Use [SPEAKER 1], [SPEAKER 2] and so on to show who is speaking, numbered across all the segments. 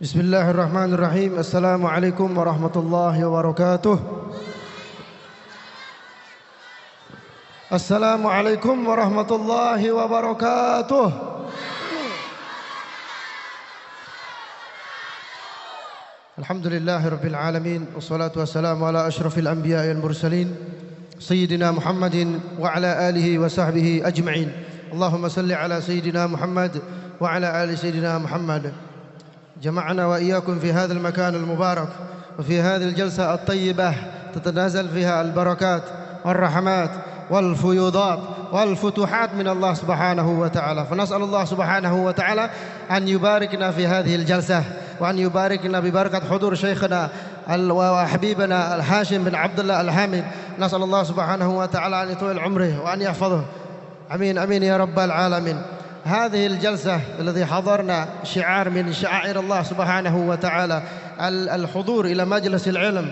[SPEAKER 1] Bismillahirrahmanirrahim. Assalamualaikum warahmatullahi wabarakatuh. Assalamualaikum warahmatullahi wabarakatuh. Alhamdulillahi rabbil alamin. Wassalatu wassalamu ala asyrafil anbiya'i wal mursalin Sayyidina Muhammadin wa ala alihi wa sahbihi ajma'in. Allahumma salli ala Sayyidina Muhammad wa ala ali Sayyidina Muhammad. جمعنا وإياكم في هذا المكان المبارك وفي هذه الجلسة الطيبة تتنازل فيها البركات والرحمات والفيوضات والفتوحات من الله سبحانه وتعالى. فنسأل الله سبحانه وتعالى أن يباركنا في هذه الجلسة وأن يباركنا ببركة حضور شيخنا وحبيبنا الهاشم بن عبد الله الحامد. نسأل الله سبحانه وتعالى أن يطول عمره وأن يحفظه. أمين أمين يا رب العالمين. هذه الجلسة الذي حضرنا شعار من شعائر الله سبحانه وتعالى، الحضور إلى مجلس العلم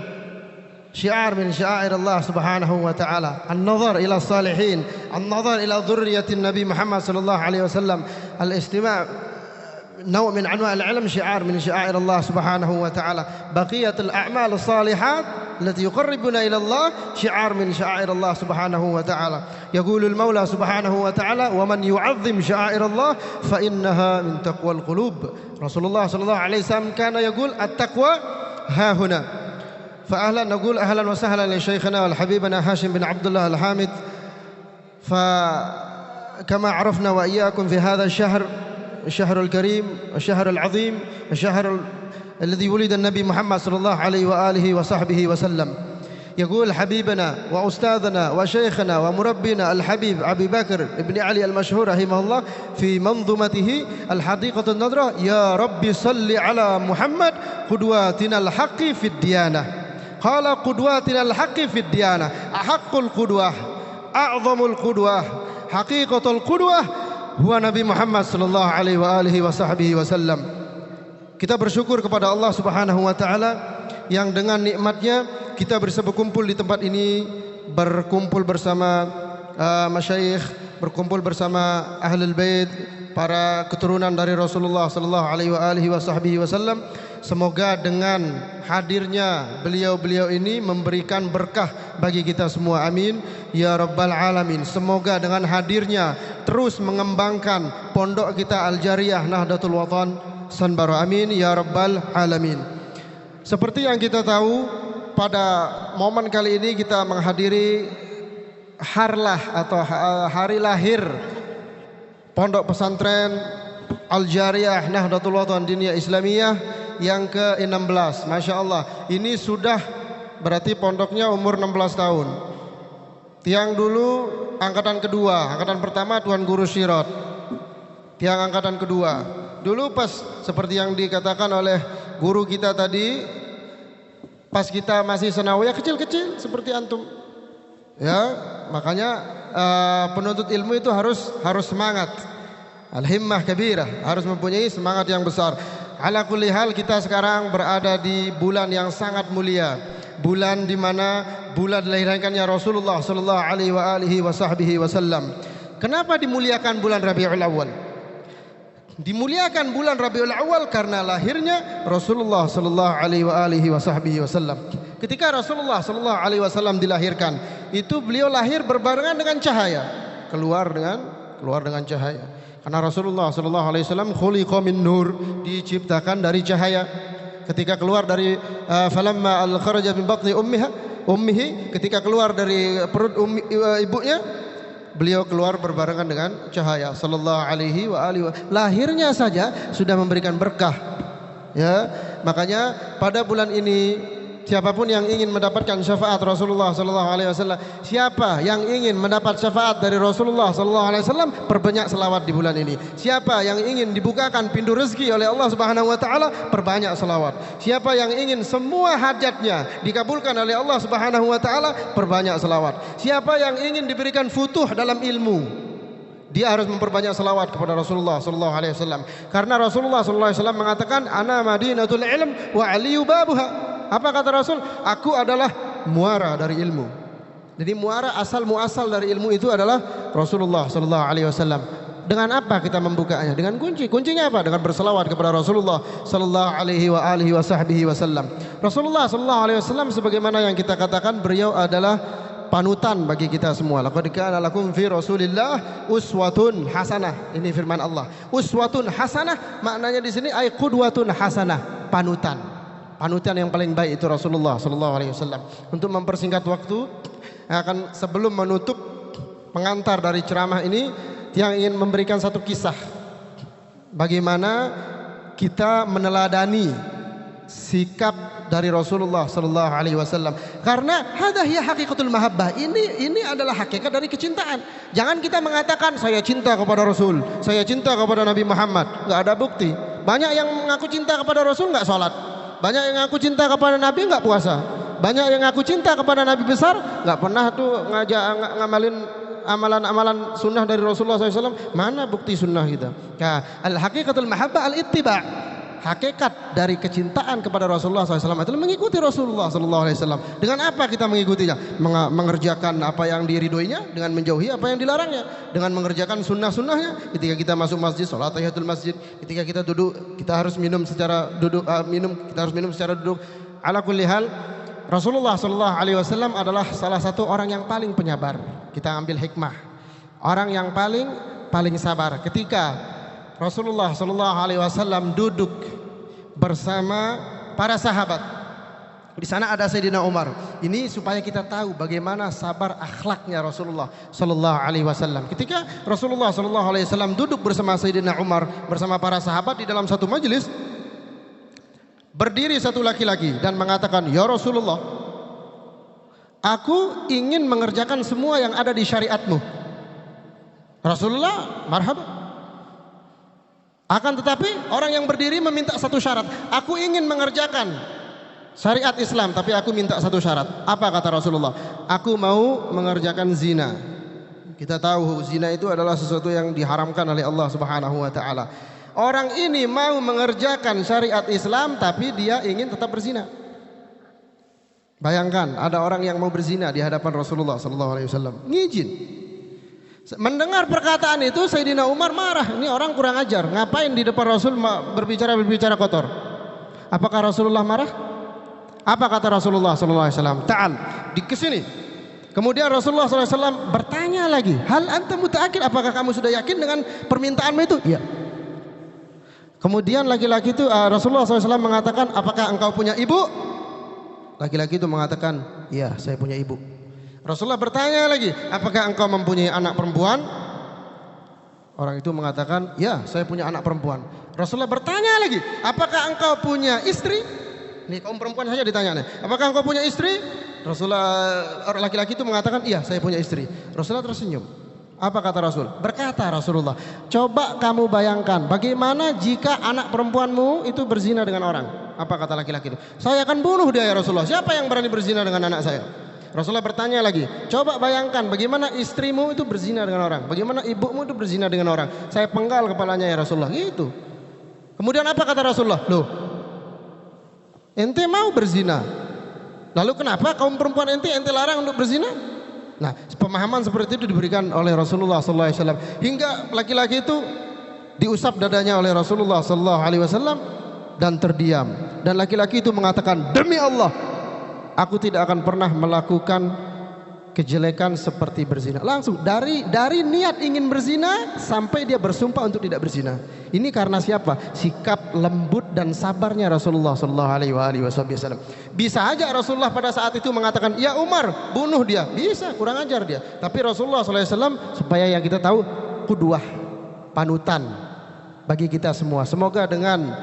[SPEAKER 1] شعار من شعائر الله سبحانه وتعالى، النظر إلى الصالحين، النظر إلى ذرية النبي محمد صلى الله عليه وسلم، الاستماع نوع من أنواع العلم شعار من شعائر الله سبحانه وتعالى. بقية الأعمال الصالحات التي يقربنا إلى الله شعار من شعائر الله سبحانه وتعالى. يقول المولى سبحانه وتعالى: ومن يعظم شعائر الله فإنها من تقوى القلوب. رسول الله صلى الله عليه وسلم كان يقول: التقوى ها هنا. فأهلا نقول أهلا وسهلا لشيخنا والحبيبنا هاشم بن عبد الله الحامد. فكما عرفنا وإياكم في هذا الشهر الكريم، الشهر العظيم، الشهر الذي ولد النبي محمد صلى الله عليه وآله وصحبه وسلم. يقول حبيبنا وأستاذنا وشيخنا ومربينا الحبيب أبي بكر بن علي المشهور رحمه الله في منظومته الحديقة النضرة: يا رب صل على محمد قدواتنا الحق في الديانة. قال: قدواتنا الحق في الديانة، أحق القدوة، أعظم القدوة، حقيقة القدوة huwa Nabi Muhammad sallallahu alaihi wa alihi wa sahbihi wasallam. Kita bersyukur kepada Allah Subhanahu wa taala yang dengan nikmatnya kita bisa berkumpul di tempat ini, berkumpul bersama masyayikh, berkumpul bersama ahlul bait, para keturunan dari Rasulullah sallallahu alaihi wa alihi wa sahbihi wasallam. Semoga dengan hadirnya beliau-beliau ini memberikan berkah bagi kita semua. Amin ya rabbal alamin. Semoga dengan hadirnya terus mengembangkan pondok kita Al-Jariyah Nahdlatul Watan Sanbara. Amin ya rabbal alamin. Seperti yang kita tahu, pada momen kali ini kita menghadiri harlah atau hari lahir pondok pesantren Al-Jariyah Nahdlatul Watan Diniyah Islamiyah yang ke-16. Masya Allah, ini sudah berarti pondoknya umur 16 tahun. Tiang dulu angkatan kedua, angkatan pertama Tuan Guru Syirat. Tiang angkatan kedua. Dulu pas seperti yang dikatakan oleh guru kita tadi, pas kita masih senawiyah kecil-kecil seperti antum. Ya, makanya penuntut ilmu itu harus semangat. Al-himmah kabirah, harus mempunyai semangat yang besar. Ala kulli hal, kita sekarang berada di bulan yang sangat mulia, bulan di mana bulan dilahirkannya Rasulullah sallallahu alaihi wa alihi wa sahbihi wasallam. Kenapa dimuliakan bulan Rabiul Awal? Dimuliakan bulan Rabiul Awal karena lahirnya Rasulullah sallallahu alaihi wa alihi wa sahbihi wasallam. Ketika Rasulullah sallallahu alaihi wasallam dilahirkan, itu beliau lahir berbarengan dengan cahaya, keluar dengan cahaya. Karena Rasulullah sallallahu alaihi wasallam khuliqa min nur, diciptakan dari cahaya. Ketika keluar dari falamma al-kharaja min batni ummihi, ketika keluar dari perut ibunya, beliau keluar berbarengan dengan cahaya sallallahu alaihi wa alihi. Lahirnya saja sudah memberikan berkah. Ya, makanya pada bulan ini siapapun yang ingin mendapatkan syafaat Rasulullah sallallahu alaihi wasallam, siapa yang ingin mendapat syafaat dari Rasulullah sallallahu alaihi wasallam, perbanyak selawat di bulan ini. Siapa yang ingin dibukakan pintu rezeki oleh Allah Subhanahu wa taala, perbanyak selawat. Siapa yang ingin semua hajatnya dikabulkan oleh Allah Subhanahu wa taala, perbanyak selawat. Siapa yang ingin diberikan futuh dalam ilmu, dia harus memperbanyak selawat kepada Rasulullah sallallahu alaihi wasallam. Karena Rasulullah sallallahu alaihi wasallam mengatakan, ana madinatul ilm wa aliyu babuha. Apa kata Rasul? Aku adalah muara dari ilmu. Jadi muara, asal muasal dari ilmu itu adalah Rasulullah sallallahu alaihi wasallam. Dengan apa kita membukanya? Dengan kunci. Kuncinya apa? Dengan berselawat kepada Rasulullah sallallahu alaihi wa alihi wasallam. Rasulullah sallallahu alaihi wasallam sebagaimana yang kita katakan, beliau adalah panutan bagi kita semua. Laqad kana lakum fi Rasulillah uswatun hasanah. Ini firman Allah. Uswatun hasanah maknanya di sini ay qudwatun hasanah, panutan. Panutan yang paling baik itu Rasulullah sallallahu alaihi wasallam. Untuk mempersingkat waktu, akan sebelum menutup pengantar dari ceramah ini, yang ingin memberikan satu kisah bagaimana kita meneladani sikap dari Rasulullah sallallahu alaihi wasallam. Karena hadza hiya haqiqatul mahabbah. Ini adalah hakikat dari kecintaan. Jangan kita mengatakan saya cinta kepada Rasul, saya cinta kepada Nabi Muhammad, enggak ada bukti. Banyak yang mengaku cinta kepada Rasul enggak salat. Banyak yang mengaku cinta kepada Nabi enggak puasa. Banyak yang mengaku cinta kepada Nabi besar enggak pernah tuh ngamalin amalan-amalan sunnah dari Rasulullah SAW. Mana bukti sunnah kita? Nah, al-haqiqatul mahabbah al-ittiba'. Hakikat dari kecintaan kepada Rasulullah SAW adalah mengikuti Rasulullah SAW. Dengan apa kita mengikutinya? Mengerjakan apa yang diridhoinya, dengan menjauhi apa yang dilarangnya, dengan mengerjakan sunnah-sunnahnya. Ketika kita masuk masjid, sholat tahiyatul masjid. Ketika kita duduk, kita harus minum secara duduk. Kita harus minum secara duduk. Ala kulli hal, Rasulullah SAW adalah salah satu orang yang paling penyabar. Kita ambil hikmah. Orang yang paling sabar. Ketika Rasulullah SAW duduk bersama para sahabat, di sana ada Sayyidina Umar. Ini supaya kita tahu bagaimana sabar akhlaknya Rasulullah SAW. Ketika Rasulullah SAW duduk bersama Sayyidina Umar, bersama para sahabat di dalam satu majelis, berdiri satu laki-laki dan mengatakan, "Ya Rasulullah, aku ingin mengerjakan semua yang ada di syariatmu." Rasulullah, marhaba. Akan tetapi orang yang berdiri meminta satu syarat. Aku ingin mengerjakan syariat Islam, tapi aku minta satu syarat. Apa kata Rasulullah? Aku mau mengerjakan zina. Kita tahu zina itu adalah sesuatu yang diharamkan oleh Allah Subhanahu wa taala. Orang ini mau mengerjakan syariat Islam, tapi dia ingin tetap berzina. Bayangkan ada orang yang mau berzina di hadapan Rasulullah sallallahu alaihi wasallam. Ngizin. Mendengar perkataan itu Sayyidina Umar marah. Ini orang kurang ajar. Ngapain di depan Rasul berbicara kotor? Apakah Rasulullah marah? Apa kata Rasulullah sallallahu alaihi wasallam? Ta'al, di kesini. Kemudian Rasulullah sallallahu alaihi wasallam bertanya lagi, "Hal anta muta'akkid? Apakah kamu sudah yakin dengan permintaanmu itu?" Iya. Kemudian laki-laki itu Rasulullah SAW mengatakan, "Apakah engkau punya ibu?" Laki-laki itu mengatakan, "Iya, saya punya ibu." Rasulullah bertanya lagi, "Apakah engkau mempunyai anak perempuan?" Orang itu mengatakan, "Ya, saya punya anak perempuan." Rasulullah bertanya lagi, "Apakah engkau punya istri?" Ini kaum perempuan saja ditanya nih, "Apakah engkau punya istri?" Rasulullah, laki-laki itu mengatakan, "Iya, saya punya istri." Rasulullah tersenyum. Apa kata Rasul? Berkata Rasulullah, "Coba kamu bayangkan bagaimana jika anak perempuanmu itu berzina dengan orang." Apa kata laki-laki itu? "Saya akan bunuh dia ya Rasulullah. Siapa yang berani berzina dengan anak saya?" Rasulullah bertanya lagi, "Coba bayangkan bagaimana istrimu itu berzina dengan orang, bagaimana ibumu itu berzina dengan orang. Saya penggal kepalanya ya Rasulullah." Gitu. Kemudian apa kata Rasulullah? "Loh, ente mau berzina, lalu kenapa kaum perempuan ente larang untuk berzina?" Nah, pemahaman seperti itu diberikan oleh Rasulullah SAW hingga laki-laki itu diusap dadanya oleh Rasulullah SAW dan terdiam. Dan laki-laki itu mengatakan, "Demi Allah, aku tidak akan pernah melakukan kejelekan seperti berzina." Langsung dari niat ingin berzina sampai dia bersumpah untuk tidak berzina. Ini karena siapa? Sikap lembut dan sabarnya Rasulullah SAW. Bisa aja Rasulullah pada saat itu mengatakan, "Ya Umar, bunuh dia." Bisa, kurang ajar dia. Tapi Rasulullah SAW supaya yang kita tahu qudwah, panutan bagi kita semua. Semoga dengan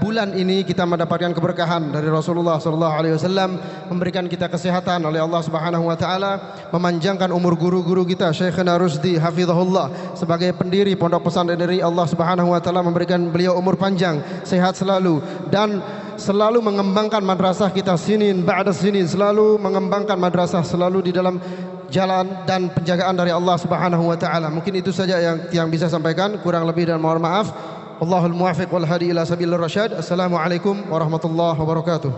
[SPEAKER 1] bulan ini kita mendapatkan keberkahan dari Rasulullah SAW, memberikan kita kesehatan oleh Allah Subhanahu wa taala, memanjangkan umur guru-guru kita, Syekhana Rusdi hafizahullah sebagai pendiri pondok pesantren dari Allah Subhanahu wa taala, memberikan beliau umur panjang, sehat selalu dan selalu mengembangkan madrasah kita sinin ba'da sinin, selalu mengembangkan madrasah, selalu di dalam jalan dan penjagaan dari Allah Subhanahu wa taala. Mungkin itu saja yang bisa sampaikan, kurang lebih dan mohon maaf. Wallahul muwaffiq wal hadi ila sabilir rasyad. Assalamualaikum warahmatullahi wabarakatuh.